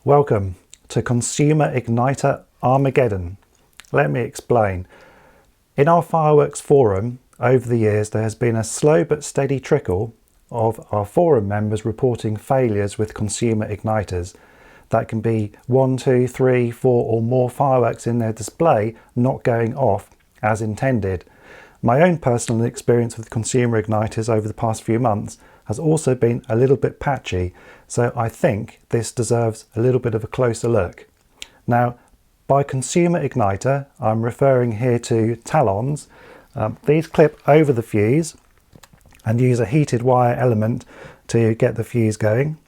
Welcome to Consumer Igniter Armageddon. Let me explain. In our fireworks forum over the years there has been a slow but steady trickle of our forum members reporting failures with consumer igniters. That can be 1, 2, 3, 4 or more fireworks in their display not going off as intended. My own personal experience with consumer igniters over the past few months has also been a little bit patchy, so I think this deserves a little bit of a closer look. Now, by consumer igniter, I'm referring here to talons. These clip over the fuse and use a heated wire element to get the fuse going.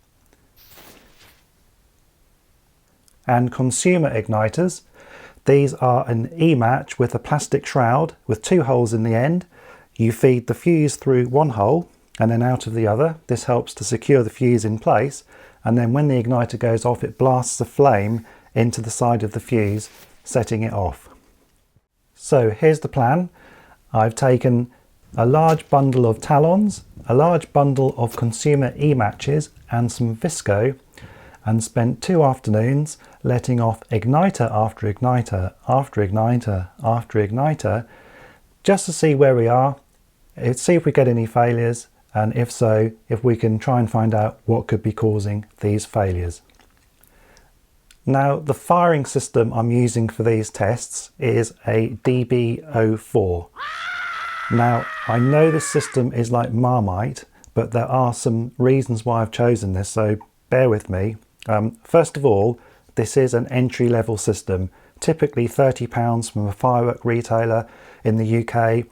And consumer igniters, these are an E-match with a plastic shroud with 2 holes in the end. You feed the fuse through one hole and then out of the other. This helps to secure the fuse in place, and then when the igniter goes off it blasts the flame into the side of the fuse, setting it off. So here's the plan. I've taken a large bundle of talons, a large bundle of consumer E-matches and some visco, and spent 2 afternoons letting off igniter after igniter after igniter after igniter just to see where we are, see if we get any failures, and if so, if we can try and find out what could be causing these failures. Now, the firing system I'm using for these tests is a DB04. Now, I know this system is like Marmite, but there are some reasons why I've chosen this, so bear with me. First of all, this is an entry-level system, typically £30 from a firework retailer in the UK,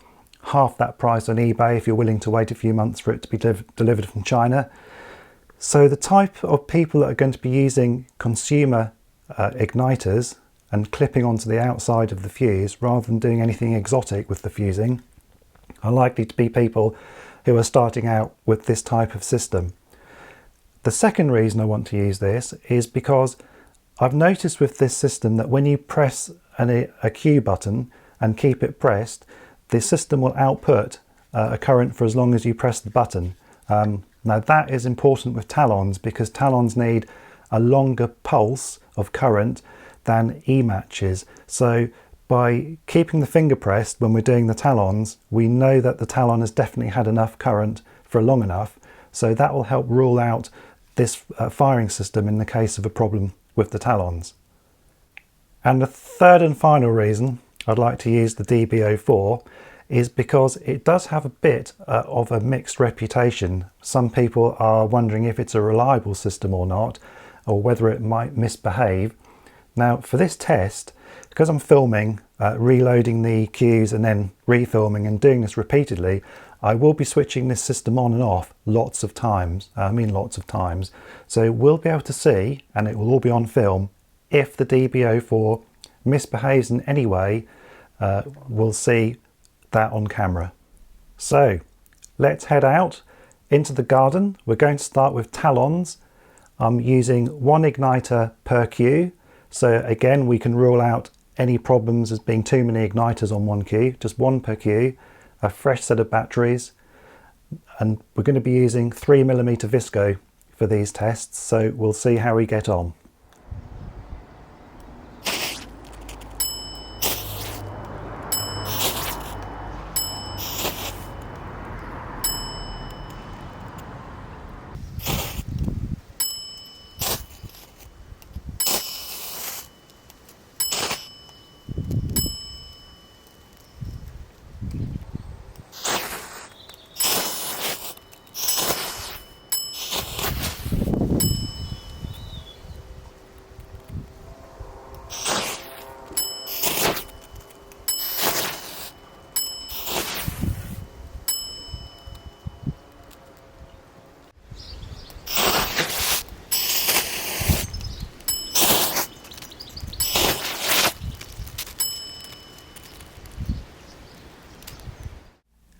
half that price on eBay if you're willing to wait a few months for it to be delivered from China. So the type of people that are going to be using consumer igniters and clipping onto the outside of the fuse rather than doing anything exotic with the fusing are likely to be people who are starting out with this type of system. The second reason I want to use this is because I've noticed with this system that when you press a Q button and keep it pressed, the system will output a current for as long as you press the button. Now that is important with talons because talons need a longer pulse of current than E-matches. So by keeping the finger pressed when we're doing the talons, we know that the talon has definitely had enough current for long enough. So that will help rule out this firing system in the case of a problem with the talons. And the third and final reason I'd like to use the DB04 is because it does have a bit of a mixed reputation. Some people are wondering if it's a reliable system or not, or whether it might misbehave. Now for this test, because I'm filming, reloading the cues and then refilming and doing this repeatedly, I will be switching this system on and off lots of times. So we'll be able to see, and it will all be on film, if the DB04 misbehaves in any way. We'll see that on camera. So let's head out into the garden. We're going to start with talons. I'm using 1 igniter per cue. So again, we can rule out any problems as being too many igniters on one cue, just 1 per cue, a fresh set of batteries. And we're going to be using 3mm visco for these tests. So we'll see how we get on.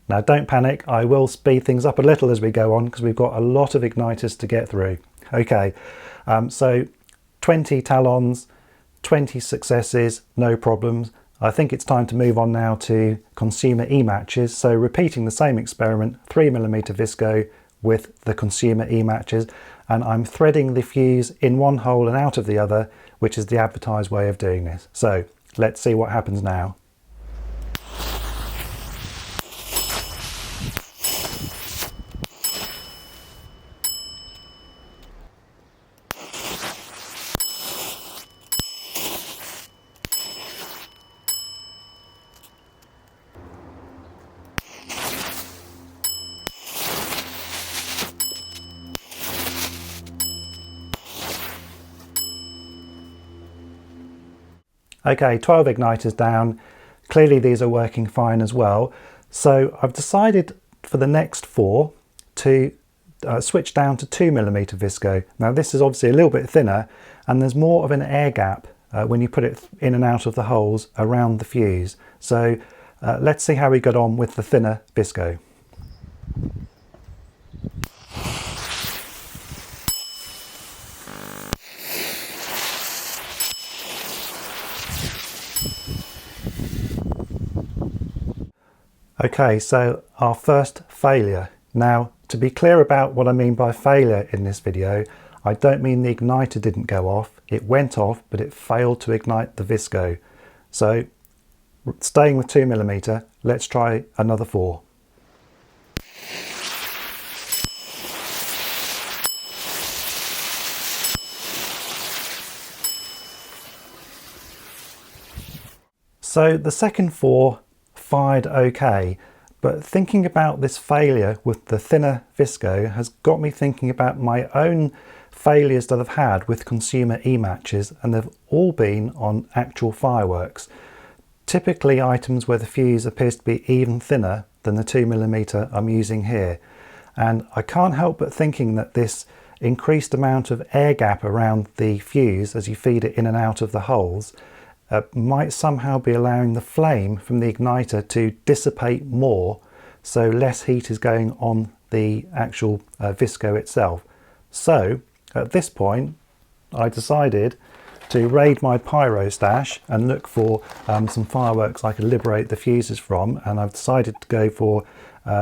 Now don't panic, I will speed things up a little as we go on because we've got a lot of igniters to get through. Okay, so 20 talons, 20 successes, no problems. I think it's time to move on now to consumer E-matches. So repeating the same experiment, 3mm visco, with the consumer E-matches, and I'm threading the fuse in one hole and out of the other, which is the advertised way of doing this. So let's see what happens now. Okay, 12 igniters down. Clearly these are working fine as well. So I've decided for the next 4 to switch down to 2mm visco. Now this is obviously a little bit thinner and there's more of an air gap when you put it in and out of the holes around the fuse. So let's see how we got on with the thinner visco. Okay, so our first failure. Now, to be clear about what I mean by failure in this video, I don't mean the igniter didn't go off. It went off, but it failed to ignite the visco. So, staying with 2mm, let's try another 4. So the second 4 fired okay, but thinking about this failure with the thinner visco has got me thinking about my own failures that I've had with consumer E-matches, and they've all been on actual fireworks. Typically items where the fuse appears to be even thinner than the 2mm I'm using here, and I can't help but thinking that this increased amount of air gap around the fuse as you feed it in and out of the holes might somehow be allowing the flame from the igniter to dissipate more, so less heat is going on the actual visco itself. So at this point I decided to raid my pyro stash and look for some fireworks I could liberate the fuses from, and I've decided to go for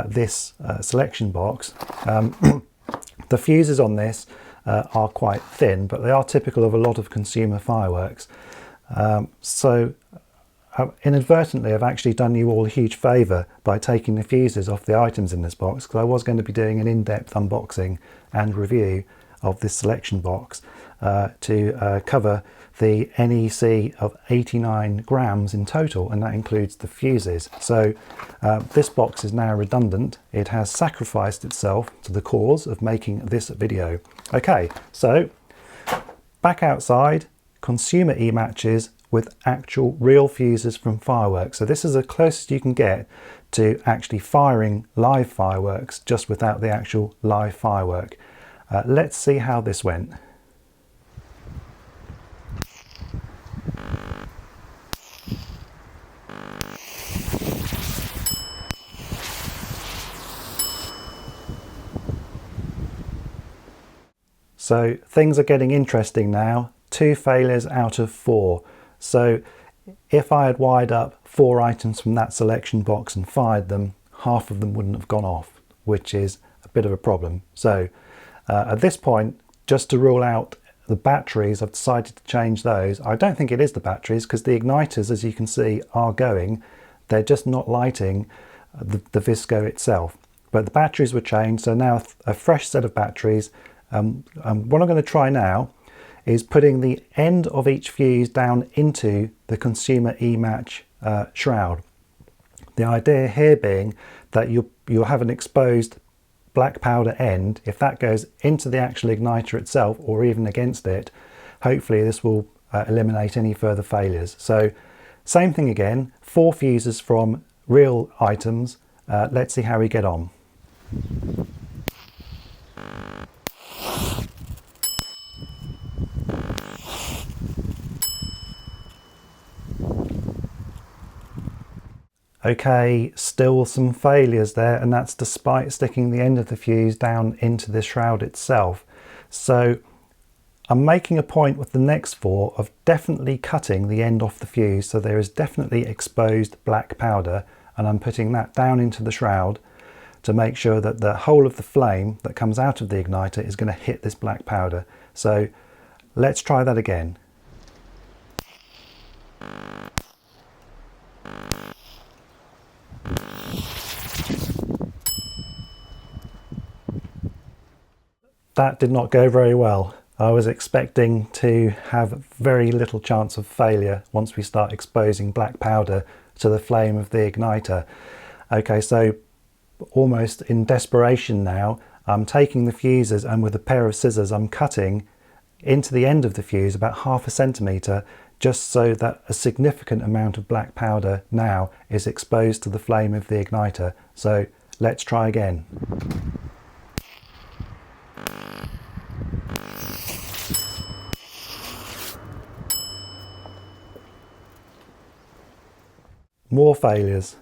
this selection box. The fuses on this are quite thin, but they are typical of a lot of consumer fireworks. So inadvertently I've actually done you all a huge favour by taking the fuses off the items in this box, because I was going to be doing an in-depth unboxing and review of this selection box to cover the NEC of 89 grams in total, and that includes the fuses. So this box is now redundant. It has sacrificed itself to the cause of making this video. Okay, so back outside, consumer E-matches with actual real fuses from fireworks. So this is the closest you can get to actually firing live fireworks, just without the actual live firework. Let's see how this went. So things are getting interesting now. 2 failures out of 4. So if I had wired up 4 items from that selection box and fired them, half of them wouldn't have gone off, which is a bit of a problem. So at this point, just to rule out the batteries, I've decided to change those. I don't think it is the batteries, because the igniters, as you can see, are going. They're just not lighting the visco itself. But the batteries were changed, so now a fresh set of batteries. What I'm going to try now is putting the end of each fuse down into the consumer E-match shroud. The idea here being that you'll have an exposed black powder end. If that goes into the actual igniter itself or even against it, hopefully this will eliminate any further failures. So same thing again, 4 fuses from real items. Let's see how we get on. Okay, still some failures there, and that's despite sticking the end of the fuse down into the shroud itself. So I'm making a point with the next 4 of definitely cutting the end off the fuse, so there is definitely exposed black powder, and I'm putting that down into the shroud. to make sure that the whole of the flame that comes out of the igniter is going to hit this black powder. So let's try that again. That did not go very well. I was expecting to have very little chance of failure once we start exposing black powder to the flame of the igniter. Okay, so almost in desperation now, I'm taking the fuses and with a pair of scissors I'm cutting into the end of the fuse about 1/2 centimetre, just so that a significant amount of black powder now is exposed to the flame of the igniter. So let's try again. More failures.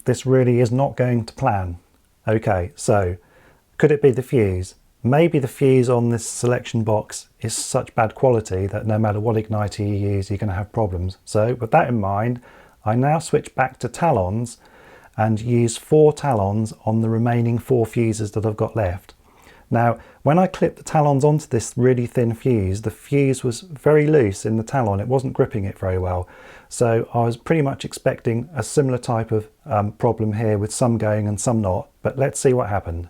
This really is not going to plan. Okay, so could it be the fuse? Maybe the fuse on this selection box is such bad quality that no matter what igniter you use, you're going to have problems. So with that in mind, I now switch back to talons and use 4 talons on the remaining 4 fuses that I've got left. Now, when I clipped the talons onto this really thin fuse, the fuse was very loose in the talon. It wasn't gripping it very well. So I was pretty much expecting a similar type of problem here, with some going and some not. But let's see what happened.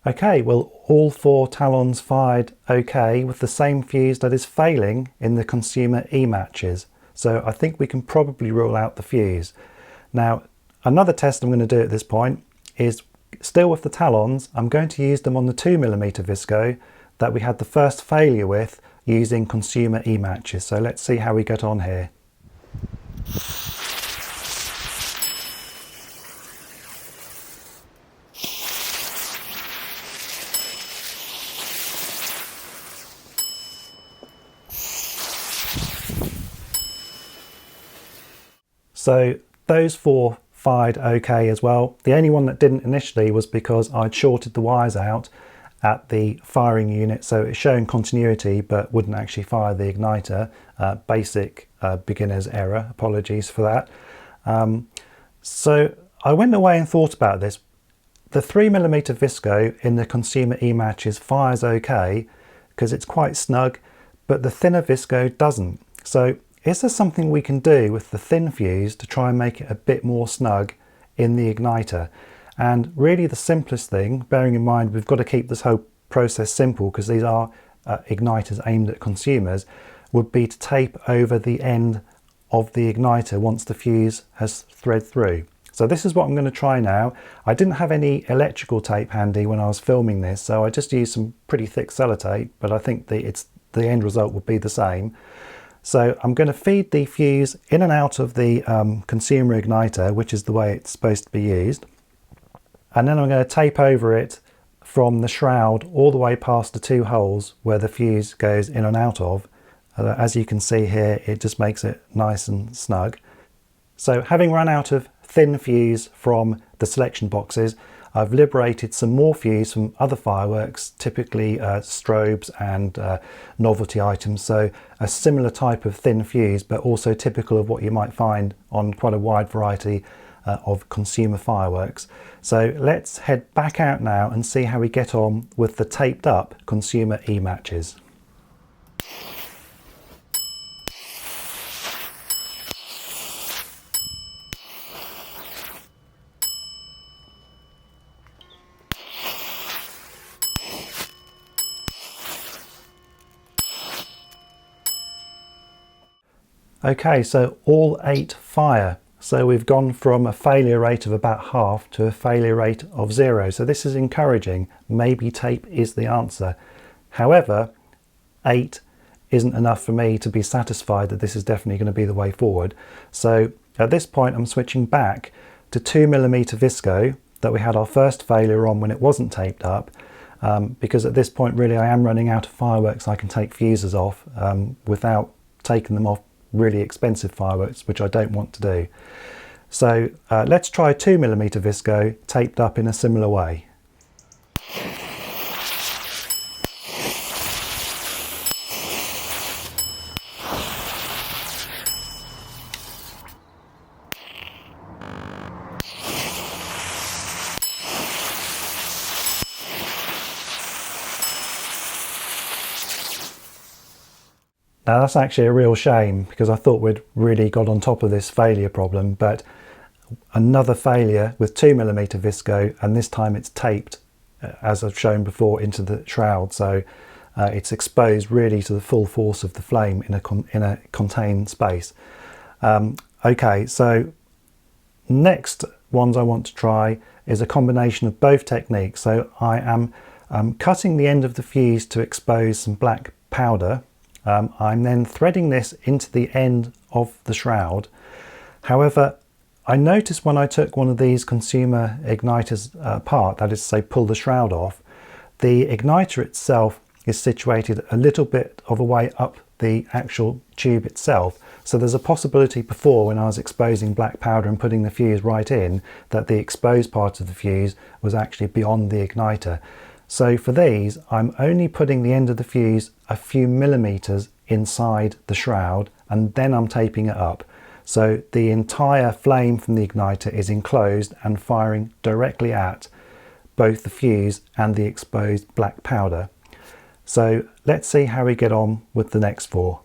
Okay, well, all 4 talons fired okay with the same fuse that is failing in the consumer E-matches. So I think we can probably rule out the fuse. Now, another test I'm going to do at this point is still with the talons. I'm going to use them on the 2mm visco that we had the first failure with using consumer E-matches. So let's see how we get on here. So those 4 fired okay as well. The only one that didn't initially was because I'd shorted the wires out at the firing unit, so it's showing continuity but wouldn't actually fire the igniter. Basic beginner's error, apologies for that. So I went away and thought about this. The 3mm visco in the consumer E-matches fires okay because it's quite snug, but the thinner visco doesn't. So is there something we can do with the thin fuse to try and make it a bit more snug in the igniter? And really the simplest thing, bearing in mind we've got to keep this whole process simple because these are igniters aimed at consumers, would be to tape over the end of the igniter once the fuse has thread through. So this is what I'm going to try now. I didn't have any electrical tape handy when I was filming this, so I just used some pretty thick sellotape, but I think the end result will be the same. So I'm going to feed the fuse in and out of the consumer igniter, which is the way it's supposed to be used. And then I'm going to tape over it from the shroud all the way past the 2 holes where the fuse goes in and out of. As you can see here, it just makes it nice and snug. So having run out of thin fuse from the selection boxes, I've liberated some more fuse from other fireworks, typically strobes and novelty items. So a similar type of thin fuse, but also typical of what you might find on quite a wide variety of consumer fireworks. So let's head back out now and see how we get on with the taped up consumer E-matches. Okay, so all 8 fire. So we've gone from a failure rate of about half to a failure rate of 0. So this is encouraging. Maybe tape is the answer. However, 8 isn't enough for me to be satisfied that this is definitely going to be the way forward. So at this point, I'm switching back to 2mm visco that we had our first failure on when it wasn't taped up. Because at this point, really, I am running out of fireworks I can take fuses off without taking them off really expensive fireworks, which I don't want to do. So let's try 2mm visco taped up in a similar way. That's actually a real shame, because I thought we'd really got on top of this failure problem, but another failure with 2mm visco, and this time it's taped, as I've shown before, into the shroud, so it's exposed really to the full force of the flame in a contained space. Okay, so next ones I want to try is a combination of both techniques. So I am cutting the end of the fuse to expose some black powder. I'm then threading this into the end of the shroud. However, I noticed when I took one of these consumer igniters apart, that is to say pull the shroud off, the igniter itself is situated a little bit of a way up the actual tube itself. So there's a possibility before, when I was exposing black powder and putting the fuse right in, that the exposed part of the fuse was actually beyond the igniter. So for these, I'm only putting the end of the fuse a few millimeters inside the shroud, and then I'm taping it up. So the entire flame from the igniter is enclosed and firing directly at both the fuse and the exposed black powder. So let's see how we get on with the next four.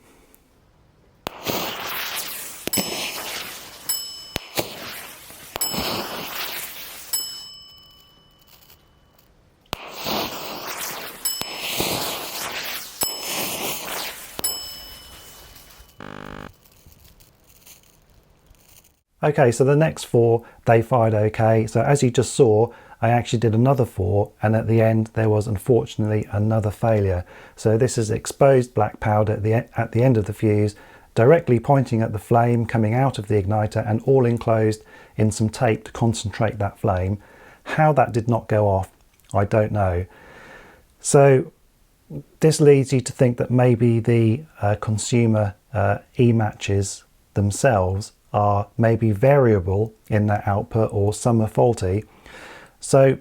Okay, so the next four, they fired okay. So as you just saw, I actually did another four, and at the end there was unfortunately another failure. So this is exposed black powder at the end of the fuse, directly pointing at the flame coming out of the igniter, and all enclosed in some tape to concentrate that flame. How that did not go off, I don't know. So this leads you to think that maybe the consumer e-matches themselves are maybe variable in their output, or some are faulty. So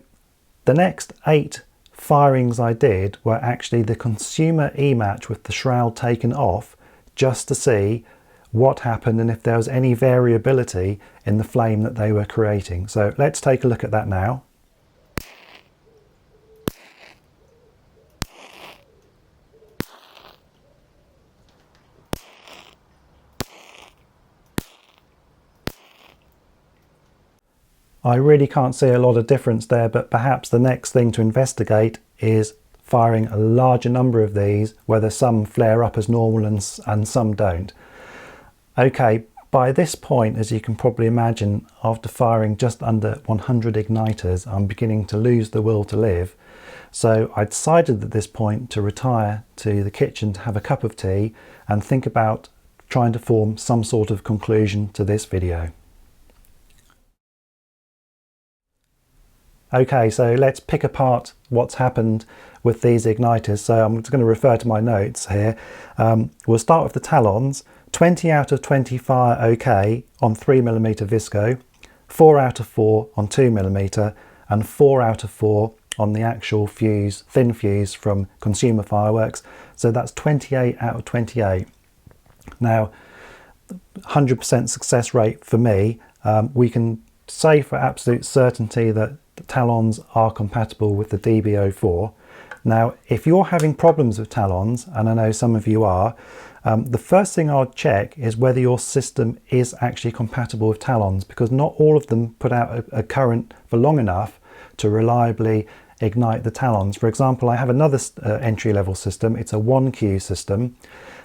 the next 8 firings I did were actually the consumer e-match with the shroud taken off, just to see what happened and if there was any variability in the flame that they were creating. So let's take a look at that now. I really can't see a lot of difference there, but perhaps the next thing to investigate is firing a larger number of these, whether some flare up as normal and some don't. Okay, by this point, as you can probably imagine, after firing just under 100 igniters, I'm beginning to lose the will to live. So I decided at this point to retire to the kitchen to have a cup of tea and think about trying to form some sort of conclusion to this video. Okay, so let's pick apart what's happened with these igniters. So I'm just going to refer to my notes here. We'll start with the talons. 20 out of 20 fire okay on 3mm visco, 4 out of 4 on 2mm, and 4 out of 4 on the actual fuse, thin fuse from consumer fireworks. So that's 28 out of 28. Now, 100% success rate for me. We can say for absolute certainty that the talons are compatible with the DB04. Now, if you're having problems with talons, and I know some of you are, the first thing I'll check is whether your system is actually compatible with talons, because not all of them put out a current for long enough to reliably ignite the talons. For example, I have another entry-level system. It's a 1Q system,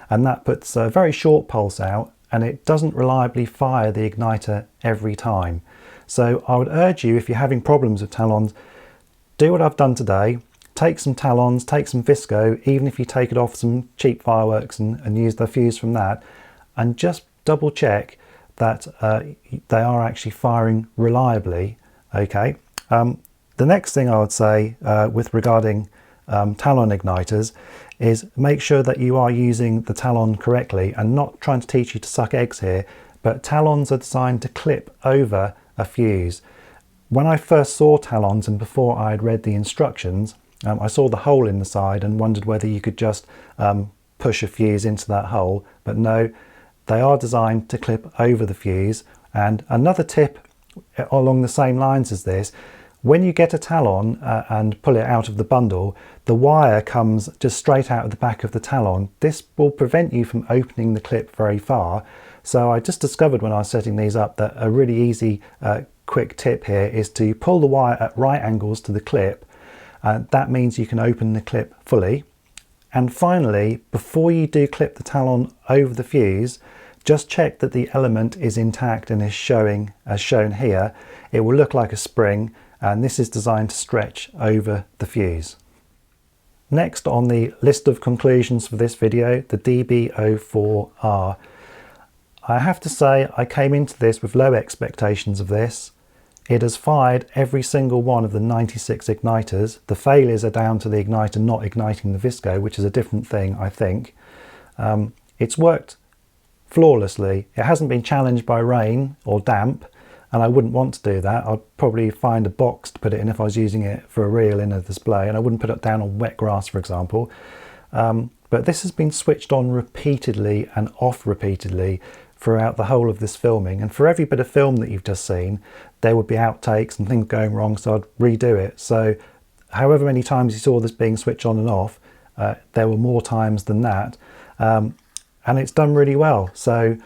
and that puts a very short pulse out, and it doesn't reliably fire the igniter every time. So I would urge you, if you're having problems with talons, do what I've done today. Take some talons, take some visco, even if you take it off some cheap fireworks and use the fuse from that, and just double check that they are actually firing reliably. Okay. The next thing I would say with regarding talon igniters is make sure that you are using the talon correctly, and not trying to teach you to suck eggs here, but talons are designed to clip over a fuse. When I first saw talons, and before I had read the instructions, I saw the hole in the side and wondered whether you could just push a fuse into that hole, but no, they are designed to clip over the fuse. And another tip along the same lines as this, When you get a talon and pull it out of the bundle, the wire comes just straight out of the back of the talon. This will prevent you from opening the clip very far. So I just discovered when I was setting these up that a really easy quick tip here is to pull the wire at right angles to the clip. That means you can open the clip fully. And finally, before you do clip the talon over the fuse, just check that the element is intact and is showing as shown here. It will look like a spring, and this is designed to stretch over the fuse. Next on the list of conclusions for this video, the DB04R. I have to say I came into this with low expectations of this. It has fired every single one of the 96 igniters. The failures are down to the igniter not igniting the visco, which is a different thing, I think. It's worked flawlessly. It hasn't been challenged by rain or damp, and I wouldn't want to do that. I'd probably find a box to put it in if I was using it for a reel in a display, and I wouldn't put it down on wet grass, for example. But this has been switched on repeatedly and off repeatedly throughout the whole of this filming, and for every bit of film that you've just seen there would be outtakes and things going wrong, so I'd redo it. So however many times you saw this being switched on and off, there were more times than that, and it's done really well. So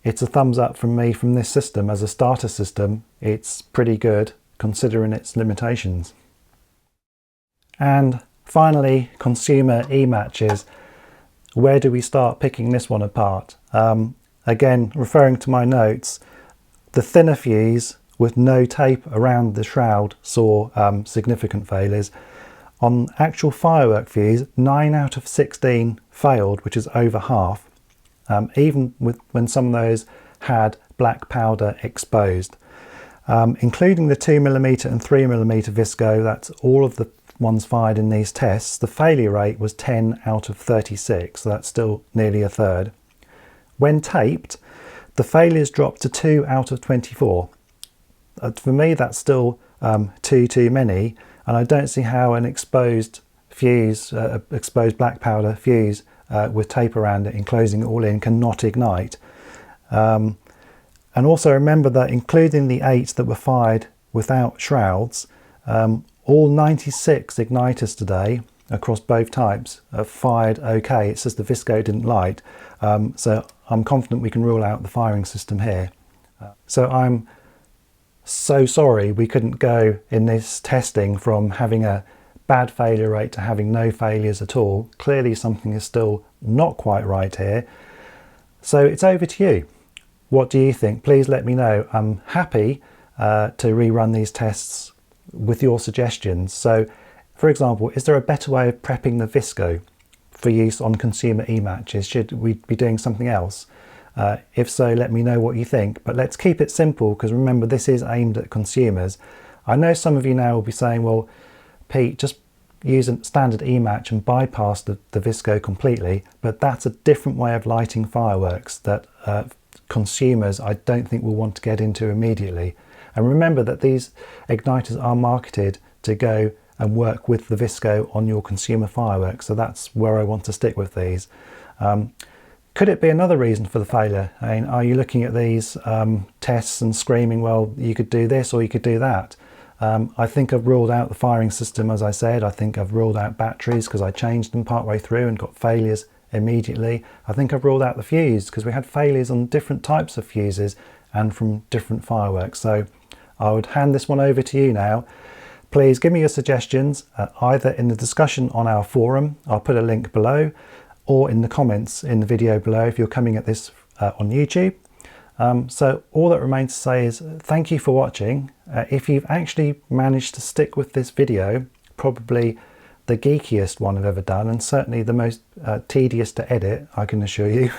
it's a thumbs up from me from this system. As a starter system, it's pretty good considering its limitations. And finally, consumer e-matches. Where do we start picking this one apart? Again, referring to my notes, the thinner fuse with no tape around the shroud saw significant failures. On actual firework fuse, 9 out of 16 failed, which is over half, even when some of those had black powder exposed. Including the 2mm and 3mm visco, that's all of the ones fired in these tests, the failure rate was 10 out of 36, so that's still nearly a third. When taped, the failures dropped to 2 out of 24. For me, that's still too many, and I don't see how an exposed fuse, exposed black powder fuse with tape around it, enclosing it all in, cannot ignite. And also remember that including the 8 that were fired without shrouds, all 96 igniters today across both types have fired okay. It's just the visco didn't light. So I'm confident we can rule out the firing system here. So I'm so sorry we couldn't go in this testing from having a bad failure rate to having no failures at all. Clearly something is still not quite right here. So it's over to you. What do you think? Please let me know. I'm happy to rerun these tests with your suggestions. So for example, is there a better way of prepping the visco for use on consumer e-matches? Should we be doing something else? If so, let me know what you think, but let's keep it simple, because remember, this is aimed at consumers. I know some of you now will be saying, well, Pete, just use a standard e-match and bypass the visco completely, but that's a different way of lighting fireworks that consumers I don't think will want to get into immediately. And remember that these igniters are marketed to go and work with the visco on your consumer fireworks, so that's where I want to stick with these. Could it be another reason for the failure? I mean, are you looking at these tests and screaming, well, you could do this or you could do that? I think I've ruled out the firing system, as I said. I think I've ruled out batteries because I changed them partway through and got failures immediately. I think I've ruled out the fuse because we had failures on different types of fuses and from different fireworks. So I would hand this one over to you now. Please give me your suggestions either in the discussion on our forum, I'll put a link below, or in the comments in the video below if you're coming at this on YouTube. So all that remains to say is thank you for watching. If you've actually managed to stick with this video, probably the geekiest one I've ever done, and certainly the most tedious to edit, I can assure you,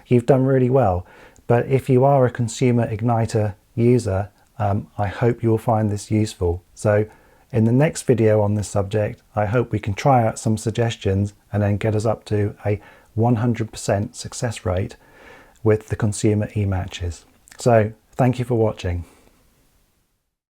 you've done really well. But if you are a consumer igniter user, I hope you'll find this useful. So in the next video on this subject, I hope we can try out some suggestions and then get us up to a 100% success rate with the consumer e-matches. So thank you for watching.